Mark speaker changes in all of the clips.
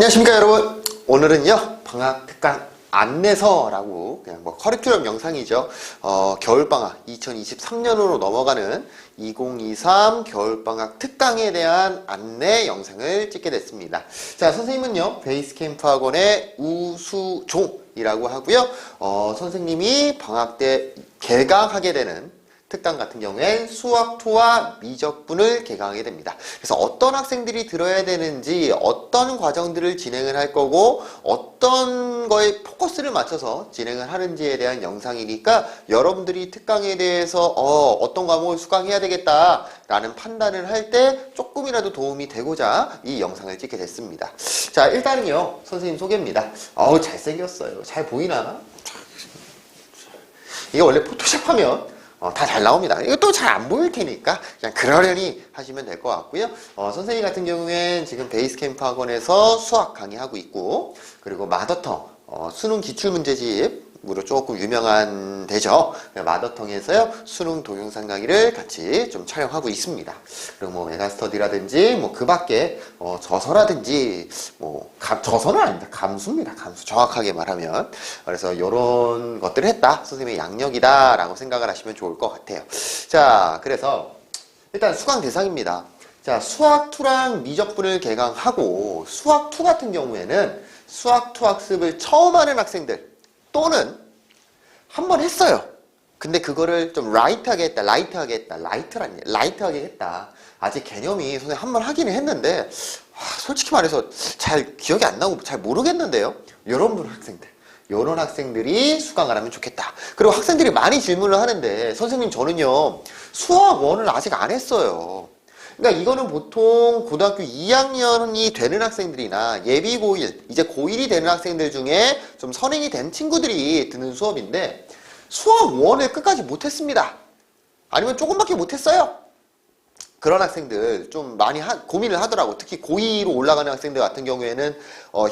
Speaker 1: 안녕하십니까 여러분. 오늘은요 방학 특강 안내서라고 그냥 뭐 커리큘럼 영상이죠. 겨울방학 2023년으로 넘어가는 2023 겨울방학 특강에 대한 안내 영상을 찍게 됐습니다. 자, 선생님은요 베이스캠프 학원의 우수종이라고 하고요. 선생님이 방학 때 개강하게 되는 특강 같은 경우엔 수학2와 미적분을 개강하게 됩니다. 그래서 어떤 학생들이 들어야 되는지, 어떤 과정들을 진행을 할 거고, 어떤 거에 포커스를 맞춰서 진행을 하는지에 대한 영상이니까 여러분들이 특강에 대해서 어떤 과목을 수강해야 되겠다라는 판단을 할 때 조금이라도 도움이 되고자 이 영상을 찍게 됐습니다. 자, 일단은요 선생님 소개입니다. 잘생겼어요. 잘 보이나? 이게 원래 포토샵 하면 다 잘 나옵니다. 이거 또 잘 안 보일 테니까 그냥 그러려니 하시면 될 것 같고요. 선생님 같은 경우엔 지금 베이스캠프 학원에서 수학 강의하고 있고, 그리고 마더텅 수능 기출문제집으로 조금 유명한 데죠. 마더텅에서요 수능 동영상 강의를 같이 좀 촬영하고 있습니다. 그리고 뭐 메가스터디라든지 뭐 그 밖에 저서라든지 저서는 아닙니다. 감수입니다. 감수, 정확하게 말하면. 그래서 이런 것들을 했다, 선생님의 양력이다 라고 생각을 하시면 좋을 것 같아요. 자, 그래서 일단 수강 대상입니다. 자, 수학2랑 미적분을 개강하고, 수학2 같은 경우에는 수학2 학습을 처음 하는 학생들 또는 한번 했어요. 근데 그거를 좀 라이트하게 했다. 아직 개념이 선생님 한번 하기는 했는데 솔직히 말해서 잘 기억이 안 나고 잘 모르겠는데요. 이런 학생들이 수강을 하면 좋겠다. 그리고 학생들이 많이 질문을 하는데, 선생님 저는요 수학 1을 아직 안 했어요. 그러니까 이거는 보통 고등학교 2학년이 되는 학생들이나 예비 고1, 이제 고1이 되는 학생들 중에 좀 선행이 된 친구들이 듣는 수업인데, 수학 1을 끝까지 못했습니다. 아니면 조금밖에 못했어요. 그런 학생들 좀 많이 고민을 하더라고. 특히 고2로 올라가는 학생들 같은 경우에는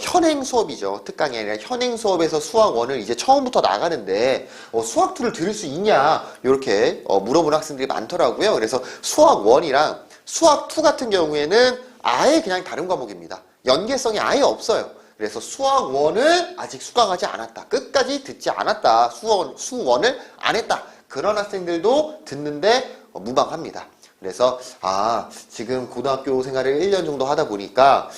Speaker 1: 현행 수업이죠. 특강이 아니라 현행 수업에서 수학 1을 이제 처음부터 나가는데 수학2를 들을 수 있냐 이렇게 물어보는 학생들이 많더라고요. 그래서 수학 1이랑 수학2 같은 경우에는 아예 그냥 다른 과목입니다. 연계성이 아예 없어요. 그래서 수학 1을 아직 수강하지 않았다, 끝까지 듣지 않았다, 수 1을 안 했다, 그런 학생들도 듣는데 무방합니다. 그래서 지금 고등학교 생활을 1년 정도 하다 보니까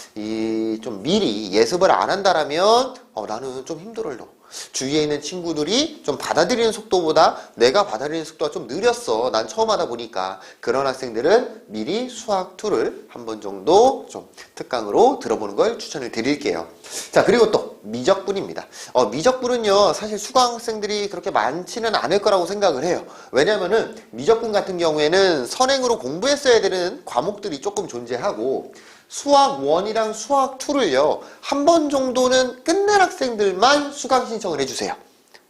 Speaker 1: 좀 미리 예습을 안 한다라면 나는 좀 힘들어요. 주위에 있는 친구들이 좀 받아들이는 속도보다 내가 받아들이는 속도가 좀 느렸어, 난 처음 하다 보니까. 그런 학생들은 미리 수학2를 한 번 정도 좀 특강으로 들어보는 걸 추천을 드릴게요. 자, 그리고 또 미적분입니다. 미적분은요 사실 수강 학생들이 그렇게 많지는 않을 거라고 생각을 해요. 왜냐면은 미적분 같은 경우에는 선행으로 공부했어야 되는 과목들이 조금 존재하고, 수학 1이랑 수학 2를요 한 번 정도는 끝낸 학생들만 수강 신청을 해주세요.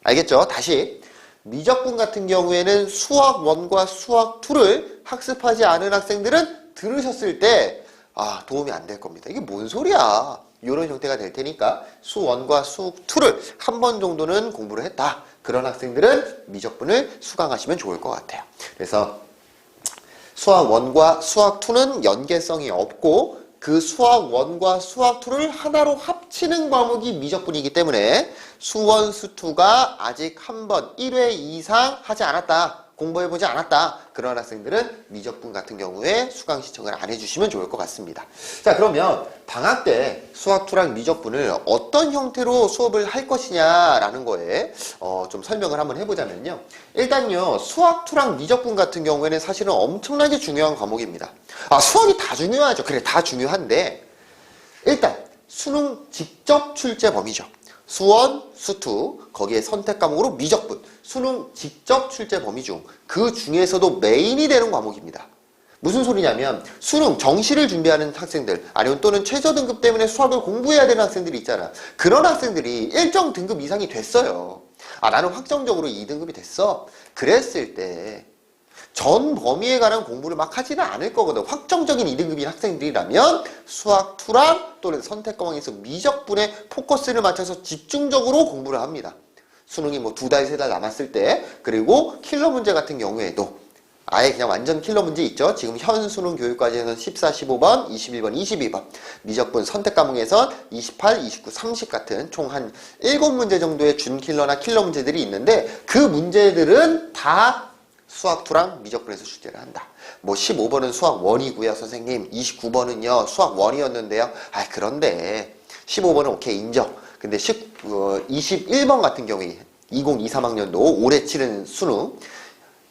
Speaker 1: 알겠죠? 다시, 미적분 같은 경우에는 수학 1과 수학 2를 학습하지 않은 학생들은 들으셨을 때 도움이 안 될 겁니다. 이게 뭔 소리야, 이런 형태가 될 테니까 수 1과 수 2를 한 번 정도는 공부를 했다, 그런 학생들은 미적분을 수강하시면 좋을 것 같아요. 그래서 수학 1과 수학 2는 연계성이 없고, 그 수학 1과 수학 2를 하나로 합치는 과목이 미적분이기 때문에 수 1, 수 2가 아직 한 번 1회 이상 하지 않았다, 공부해보지 않았다, 그런 학생들은 미적분 같은 경우에 수강 신청을 안 해주시면 좋을 것 같습니다. 자, 그러면 방학 때 수학2랑 미적분을 어떤 형태로 수업을 할 것이냐라는 거에 좀 설명을 한번 해보자면요. 일단요 수학2랑 미적분 같은 경우에는 사실은 엄청나게 중요한 과목입니다. 수학이 다 중요하죠. 그래, 다 중요한데 일단 수능 직접 출제 범위죠. 수1, 수2, 거기에 선택 과목으로 미적분, 수능 직접 출제 범위 중 그 중에서도 메인이 되는 과목입니다. 무슨 소리냐면, 수능 정시를 준비하는 학생들, 아니면 또는 최저 등급 때문에 수학을 공부해야 되는 학생들이 있잖아. 그런 학생들이 일정 등급 이상이 됐어요. 나는 확정적으로 2등급이 됐어. 그랬을 때 전 범위에 관한 공부를 막 하지는 않을 거거든. 확정적인 2등급인 학생들이라면 수학2랑 또는 선택 과목에서 미적분에 포커스를 맞춰서 집중적으로 공부를 합니다. 수능이 뭐 2달, 3달 남았을 때, 그리고 킬러 문제 같은 경우에도 아예 그냥 완전 킬러 문제 있죠. 지금 현 수능 교육과정에서는 14, 15번, 21번, 22번 미적분 선택 과목에선 28, 29, 30 같은 총 한 7문제 정도의 준킬러나 킬러 문제들이 있는데 그 문제들은 다 수학2랑 미적분에서 출제를 한다. 뭐 15번은 수학 1이고요 선생님. 29번은요 수학 1이었는데요. 아 그런데 15번은 오케이 인정. 근데 21번 같은 경우에 2023학년도 올해 치른 수능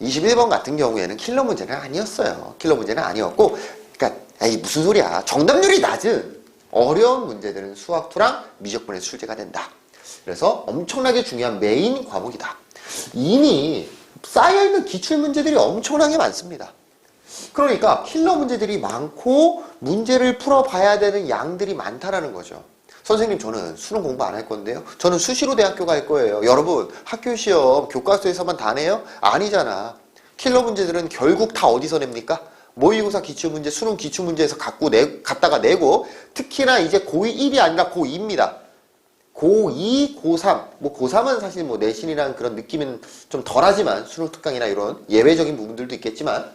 Speaker 1: 21번 같은 경우에는 킬러 문제는 아니었어요. 킬러 문제는 아니었고, 그러니까 에이 무슨 소리야. 정답률이 낮은 어려운 문제들은 수학2랑 미적분에서 출제가 된다. 그래서 엄청나게 중요한 메인 과목이다. 이미 쌓여있는 기출문제들이 엄청나게 많습니다. 그러니까 킬러 문제들이 많고 문제를 풀어봐야 되는 양들이 많다라는 거죠. 선생님 저는 수능 공부 안 할 건데요. 저는 수시로 대학교 갈 거예요. 여러분 학교 시험 교과서에서만 다 내요? 아니잖아. 킬러 문제들은 결국 다 어디서 냅니까? 모의고사 기출문제, 수능 기출문제에서 갖다가 내고 특히나 이제 고2 1이 아니라 고2입니다. 고2, 고3, 뭐 고3은 사실 뭐 내신이랑 그런 느낌은 좀 덜하지만 수능 특강이나 이런 예외적인 부분들도 있겠지만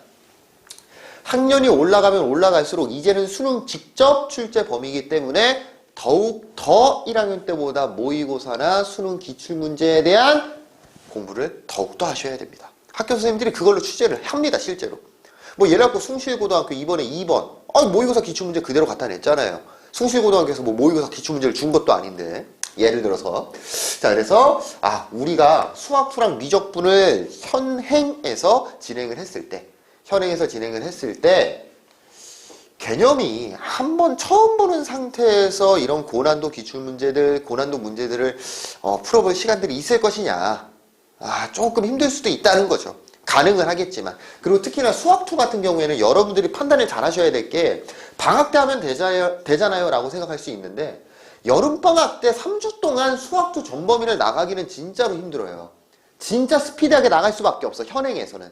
Speaker 1: 학년이 올라가면 올라갈수록 이제는 수능 직접 출제 범위이기 때문에 더욱 더 1학년 때보다 모의고사나 수능 기출문제에 대한 공부를 더욱더 하셔야 됩니다. 학교 선생님들이 그걸로 출제를 합니다. 실제로. 뭐 예를 들어 숭실고등학교 이번에 2번 모의고사 기출문제 그대로 갖다 냈잖아요. 숭실고등학교에서 뭐 모의고사 기출문제를 준 것도 아닌데 예를 들어서 자 그래서 우리가 수학2랑 미적분을 현행에서 진행을 했을 때 개념이 한번 처음 보는 상태에서 이런 고난도 기출문제들, 고난도 문제들을 풀어볼 시간들이 있을 것이냐. 조금 힘들 수도 있다는 거죠. 가능은 하겠지만. 그리고 특히나 수학2 같은 경우에는 여러분들이 판단을 잘 하셔야 될 게 방학 때 하면 되잖아요 라고 생각할 수 있는데 여름방학 때 3주 동안 수학2 전범위를 나가기는 진짜로 힘들어요. 진짜 스피디하게 나갈 수밖에 없어. 현행에서는.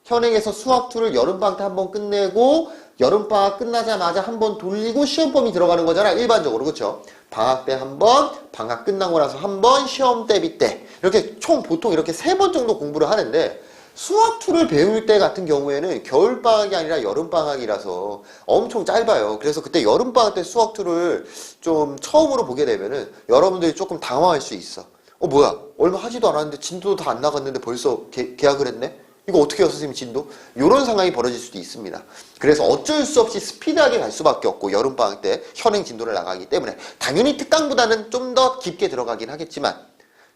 Speaker 1: 현행에서 수학2를 여름방학 때 한번 끝내고 여름방학 끝나자마자 한번 돌리고 시험범위 들어가는 거잖아. 일반적으로. 그렇죠? 방학 때 한 번, 방학 끝나고 나서 한 번, 시험 대비 때 이렇게 총 보통 이렇게 3번 정도 공부를 하는데 수학2를 배울 때 같은 경우에는 겨울방학이 아니라 여름방학이라서 엄청 짧아요. 그래서 그때 여름방학 때 수학2를 좀 처음으로 보게 되면은 여러분들이 조금 당황할 수 있어. 뭐야? 얼마 하지도 않았는데 진도도 다 안 나갔는데 벌써 계약을 했네? 이거 어떻게 해요 선생님 진도? 이런 상황이 벌어질 수도 있습니다. 그래서 어쩔 수 없이 스피드하게 갈 수밖에 없고 여름방학 때 현행 진도를 나가기 때문에 당연히 특강보다는 좀 더 깊게 들어가긴 하겠지만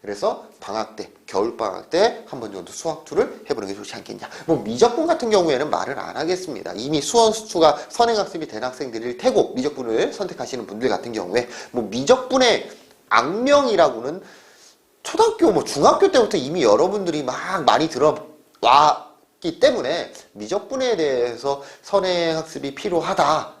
Speaker 1: 그래서 방학 때, 겨울방학 때 한 번 정도 수학2를 해보는 게 좋지 않겠냐. 뭐 미적분 같은 경우에는 말을 안 하겠습니다. 이미 수원수투가 선행학습이 된 학생들일 테고 미적분을 선택하시는 분들 같은 경우에 뭐 미적분의 악명이라고는 초등학교 뭐 중학교 때부터 이미 여러분들이 막 많이 왔기 때문에 미적분에 대해서 선행학습이 필요하다.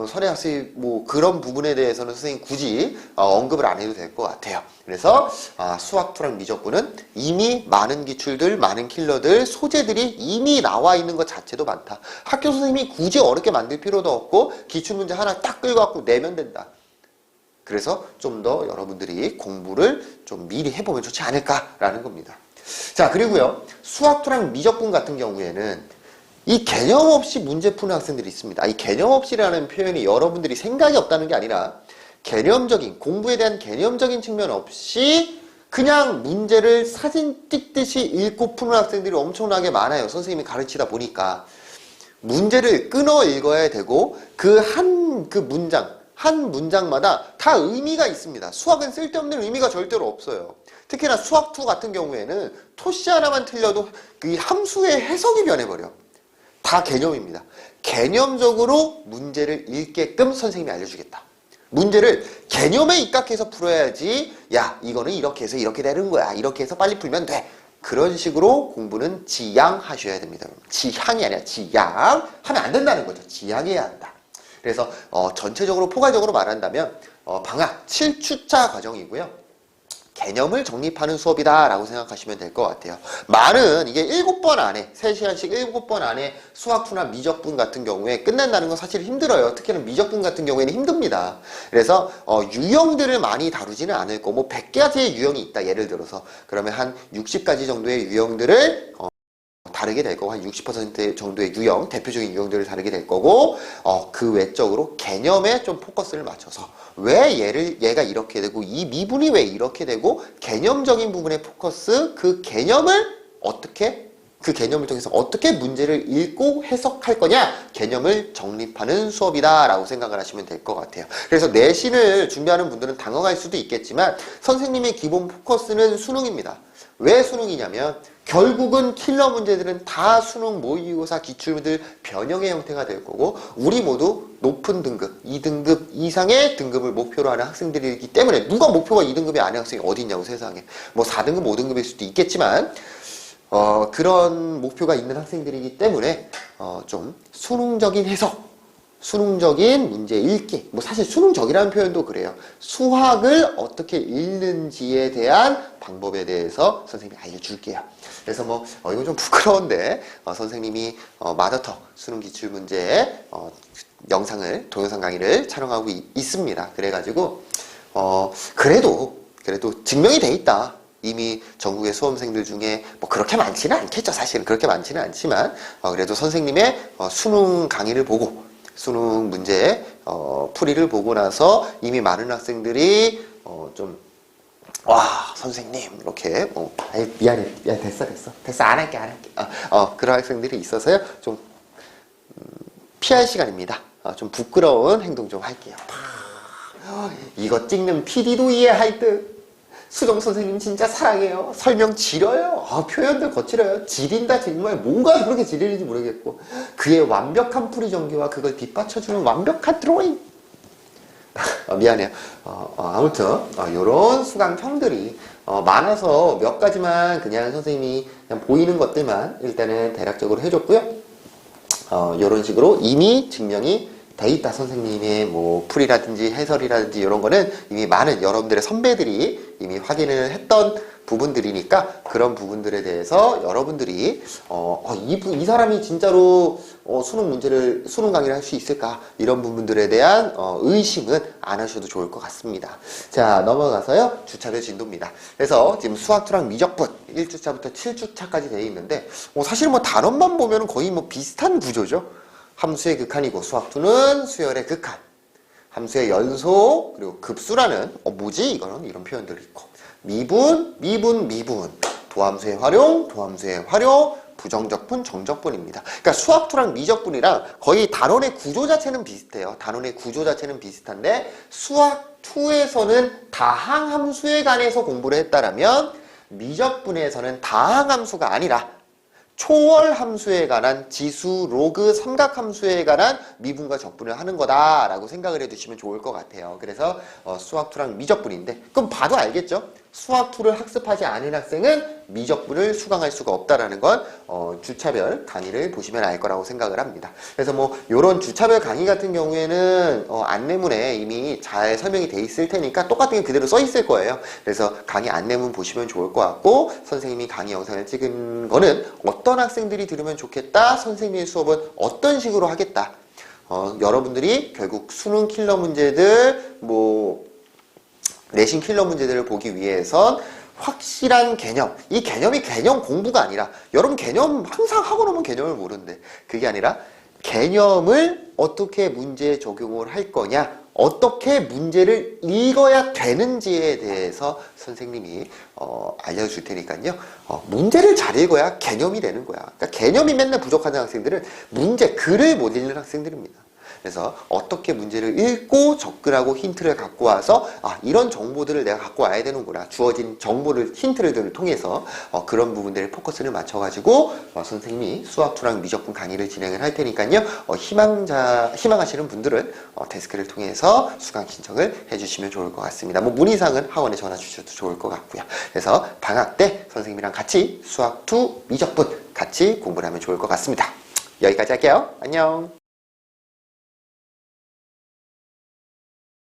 Speaker 1: 선행학습 뭐 그런 부분에 대해서는 선생님 굳이 언급을 안 해도 될 것 같아요. 그래서 수학2랑 미적분은 이미 많은 기출들, 많은 킬러들, 소재들이 이미 나와 있는 것 자체도 많다. 학교 선생님이 굳이 어렵게 만들 필요도 없고 기출문제 하나 딱 끌고 갖고 내면 된다. 그래서 좀 더 여러분들이 공부를 좀 미리 해보면 좋지 않을까라는 겁니다. 자, 그리고요. 수학2랑 미적분 같은 경우에는 이 개념 없이 문제 푸는 학생들이 있습니다. 이 개념 없이라는 표현이 여러분들이 생각이 없다는 게 아니라 개념적인, 공부에 대한 개념적인 측면 없이 그냥 문제를 사진 찍듯이 읽고 푸는 학생들이 엄청나게 많아요. 선생님이 가르치다 보니까. 문제를 끊어 읽어야 되고 한 문장마다 다 의미가 있습니다. 수학은 쓸데없는 의미가 절대로 없어요. 특히나 수학2 같은 경우에는 토시 하나만 틀려도 그 함수의 해석이 변해버려. 다 개념입니다. 개념적으로 문제를 읽게끔 선생님이 알려주겠다. 문제를 개념에 입각해서 풀어야지 야 이거는 이렇게 해서 이렇게 되는 거야. 이렇게 해서 빨리 풀면 돼. 그런 식으로 공부는 지향하셔야 됩니다. 지향이 아니라 지향 하면 안 된다는 거죠. 지향해야 한다. 그래서 전체적으로 포괄적으로 말한다면 방학 7주차 과정이고요. 개념을 정립하는 수업이다 라고 생각하시면 될 것 같아요. 말은 이게 7번 안에 3시간씩 7번 안에 수학2나 미적분 같은 경우에 끝낸다는 건 사실 힘들어요. 특히나 미적분 같은 경우에는 힘듭니다. 그래서 유형들을 많이 다루지는 않을 거고 뭐 100가지의 유형이 있다 예를 들어서 그러면 한 60가지 정도의 유형들을 다르게 될 거고 한 60% 정도의 유형, 대표적인 유형들을 다르게 될 거고 그 외적으로 개념에 좀 포커스를 맞춰서 왜 얘가 이렇게 되고 이 미분이 왜 이렇게 되고 개념적인 부분에 포커스 그 개념을 그 개념을 통해서 어떻게 문제를 읽고 해석할 거냐 개념을 정립하는 수업이다 라고 생각을 하시면 될 것 같아요. 그래서 내신을 준비하는 분들은 당황할 수도 있겠지만 선생님의 기본 포커스는 수능입니다. 왜 수능이냐면 결국은 킬러 문제들은 다 수능 모의고사 기출들 변형의 형태가 될 거고 우리 모두 높은 등급, 2등급 이상의 등급을 목표로 하는 학생들이기 때문에 누가 목표가 2등급이 아닌 학생이 어디 있냐고 세상에. 뭐 4등급, 5등급일 수도 있겠지만 그런 목표가 있는 학생들이기 때문에 좀 수능적인 해석, 수능적인 문제 읽기, 뭐 사실 수능적이라는 표현도 그래요. 수학을 어떻게 읽는지에 대한 방법에 대해서 선생님이 알려줄게요. 그래서 이건 좀 부끄러운데 선생님이 마더터 수능 기출 문제 동영상 강의를 촬영하고 있습니다. 그래가지고 그래도 증명이 돼 있다. 이미 전국의 수험생들 중에 뭐 그렇게 많지는 않겠죠. 사실은 그렇게 많지는 않지만 그래도 선생님의 수능 강의를 보고 수능 문제 풀이를 보고 나서 이미 많은 학생들이 선생님 이렇게 미안해 됐어 안 할게 그런 학생들이 있어서요 좀 피할 시간입니다. 좀 부끄러운 행동 좀 할게요. 이거 찍는 PD도 이해할 듯. 수정 선생님 진짜 사랑해요. 설명 지려요. 표현들 거칠어요. 지린다 정말 뭐가 그렇게 지리는지 모르겠고 그의 완벽한 풀이 전개와 그걸 뒷받쳐주는 완벽한 드로잉. 미안해요. 아무튼 요런 수강형들이 많아서 몇 가지만 그냥 선생님이 그냥 보이는 것들만 일단은 대략적으로 해줬고요. 요런 식으로 이미 증명이 돼 있다. 선생님의 뭐 풀이라든지 해설이라든지 이런 거는 이미 많은 여러분들의 선배들이 이미 확인을 했던 부분들이니까 그런 부분들에 대해서 여러분들이 이 사람이 진짜로 수능 강의를 할 수 있을까 이런 부분들에 대한 의심은 안 하셔도 좋을 것 같습니다. 자, 넘어가서요 주차별 진도입니다. 그래서 지금 수학2랑 미적분 1주차부터 7주차까지 되어 있는데 사실 단원만 보면 거의 비슷한 구조죠. 함수의 극한이고 수학2는 수열의 극한, 함수의 연속, 그리고 급수라는 뭐지 이거는 이런 표현들이 있고 미분, 도함수의 활용, 부정적분, 정적분입니다. 그러니까 수학2랑 미적분이랑 거의 단원의 구조 자체는 비슷해요. 단원의 구조 자체는 비슷한데 수학2에서는 다항함수에 관해서 공부를 했다라면 미적분에서는 다항함수가 아니라 초월함수에 관한 지수, 로그, 삼각함수에 관한 미분과 적분을 하는 거다라고 생각을 해두시면 좋을 것 같아요. 그래서 수학2랑 미적분인데 그럼 봐도 알겠죠? 수학2를 학습하지 않은 학생은 미적분을 수강할 수가 없다라는 건 주차별 강의를 보시면 알 거라고 생각을 합니다. 그래서 요런 주차별 강의 같은 경우에는 안내문에 이미 잘 설명이 돼 있을 테니까 똑같은 게 그대로 써 있을 거예요. 그래서 강의 안내문 보시면 좋을 것 같고 선생님이 강의 영상을 찍은 거는 어떤 학생들이 들으면 좋겠다, 선생님의 수업은 어떤 식으로 하겠다. 여러분들이 결국 수능 킬러 문제들, 내신 킬러 문제들을 보기 위해선 확실한 개념, 이 개념이 개념 공부가 아니라 여러분 개념 항상 하고 나면 개념을 모르는데 그게 아니라 개념을 어떻게 문제에 적용을 할 거냐, 어떻게 문제를 읽어야 되는지에 대해서 선생님이 알려줄 테니까요. 문제를 잘 읽어야 개념이 되는 거야. 그러니까 개념이 맨날 부족하는 학생들은 글을 못 읽는 학생들입니다. 그래서 어떻게 문제를 읽고 접근하고 힌트를 갖고 와서 이런 정보들을 내가 갖고 와야 되는구나. 주어진 정보를 힌트를 통해서 그런 부분들에 포커스를 맞춰가지고 선생님이 수학2랑 미적분 강의를 진행을 할 테니까요. 희망하시는 분들은 데스크를 통해서 수강 신청을 해주시면 좋을 것 같습니다. 문의사항은 학원에 전화 주셔도 좋을 것 같고요. 그래서 방학 때 선생님이랑 같이 수학2 미적분 같이 공부를 하면 좋을 것 같습니다. 여기까지 할게요. 안녕.